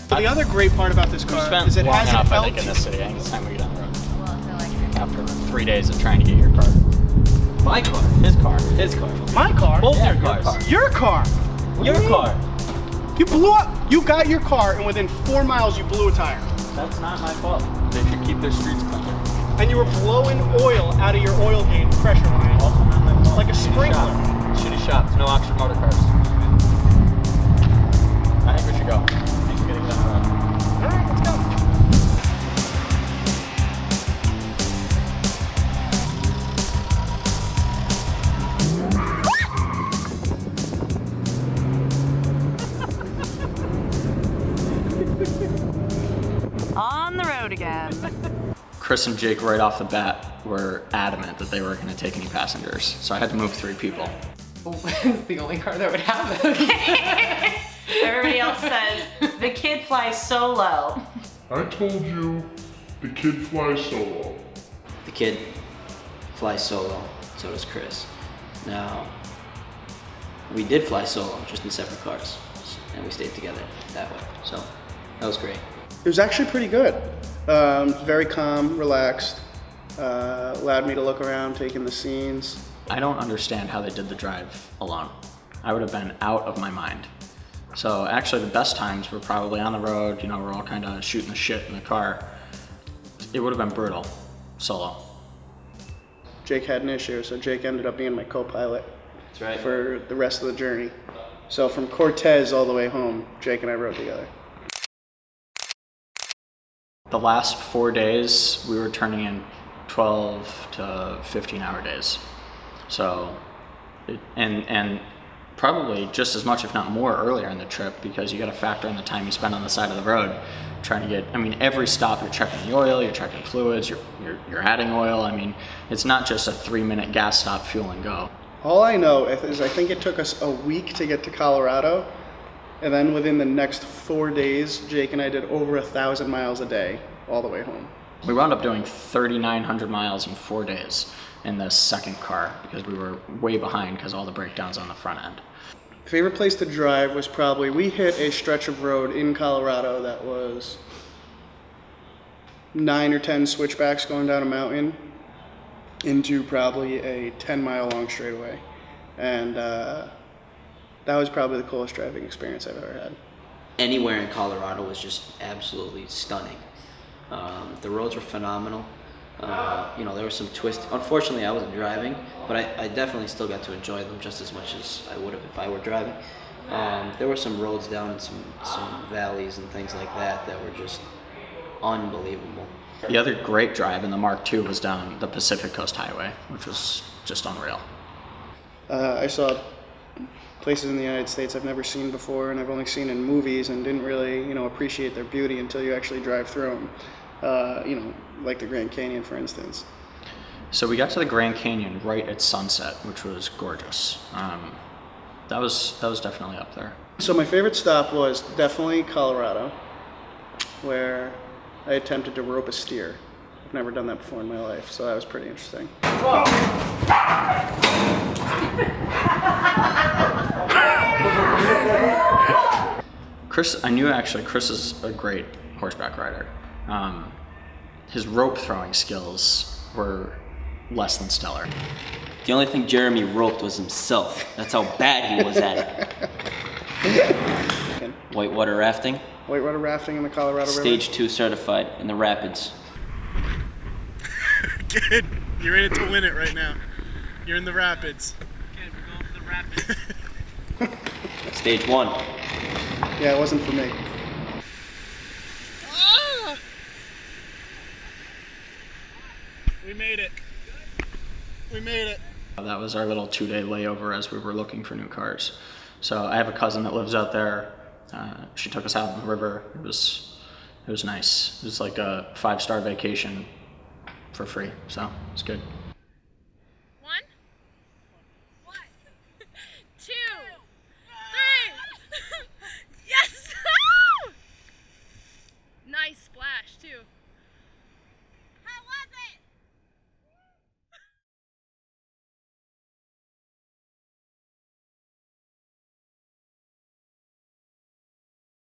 But the other great part about this car is it has an enough, I LT. think, in this city. I think it's time we get on the road. Well, I feel like After 3 days of trying to get your car. My car. His car. His car. My car? Both Yeah, your your cars. car. Your car. Your car. You blew up. You got your car, and within 4 miles, you blew a tire. That's not my fault. They should keep their streets clean. And you were blowing oil out of your oil gauge pressure line. Also not my fault. Like a Shitty sprinkler. shop. Shitty shops. No Oxford Motorcars. I think we should go. I think we gotta get on the road. All right, let's go. on the road again. Chris and Jake right off the bat were adamant that they weren't going to take any passengers, so I had to move 3 people. It's the only car that would have it. Everybody else says, the kid flies so low. I told you the kid flies solo. The kid flies solo, so does Chris. Now, we did fly solo, just in separate cars, and we stayed together that way. So that was great. It was actually pretty good. Very calm, relaxed. Allowed me to look around, take in the scenes. I don't understand how they did the drive alone. I would have been out of my mind. So actually the best times were probably on the road, you know, we're all kind of shooting the shit in the car. It would have been brutal, solo. Jake had an issue, so Jake ended up being my co-pilot That's right. for the rest of the journey. So from Cortez all the way home, Jake and I rode together. The last 4 days, we were turning in 12 to 15 hour days. So, and probably just as much, if not more, earlier in the trip, because you got to factor in the time you spend on the side of the road trying to get, I mean, every stop you're checking the oil, you're checking fluids, you're adding oil. I mean, it's not just a 3-minute gas stop, fuel and go. All I know is I think it took us a week to get to Colorado, and then within the next 4 days, Jake and I did over 1,000 miles a day all the way home. We wound up doing 3,900 miles in 4 days in the second car because we were way behind because all the breakdowns on the front end. Favorite place to drive was probably, we hit a stretch of road in Colorado that was 9 or 10 switchbacks going down a mountain into probably a 10-mile long straightaway. And that was probably the coolest driving experience I've ever had. Anywhere in Colorado was just absolutely stunning. The roads were phenomenal. You know, there were some twists. Unfortunately, I wasn't driving, but I definitely still got to enjoy them just as much as I would have if I were driving. There were some roads down in some valleys and things like that that were just unbelievable. The other great drive in the Mark II was down the Pacific Coast Highway, which was just unreal. I saw places in the United States I've never seen before, and I've only seen in movies, and didn't really, you know, appreciate their beauty until you actually drive through them. You know, like the Grand Canyon, for instance. So we got to the Grand Canyon right at sunset, which was gorgeous. That was definitely up there. So my favorite stop was definitely Colorado, where I attempted to rope a steer. I've never done that before in my life, so that was pretty interesting. Chris, I knew actually Chris is a great horseback rider. His rope throwing skills were less than stellar. The only thing Jeremy roped was himself. That's how bad he was at it. Whitewater rafting. Whitewater rafting in the Colorado River. Stage 2 certified in the rapids. Kid, you're in it to win it right now. You're in the rapids. Good, we're going for the rapids. Stage 1. Yeah, it wasn't for me. We made it. We made it. That was our little 2-day layover as we were looking for new cars. So I have a cousin that lives out there. She took us out in the river. It was nice. It was like a 5-star vacation for free, so it's good.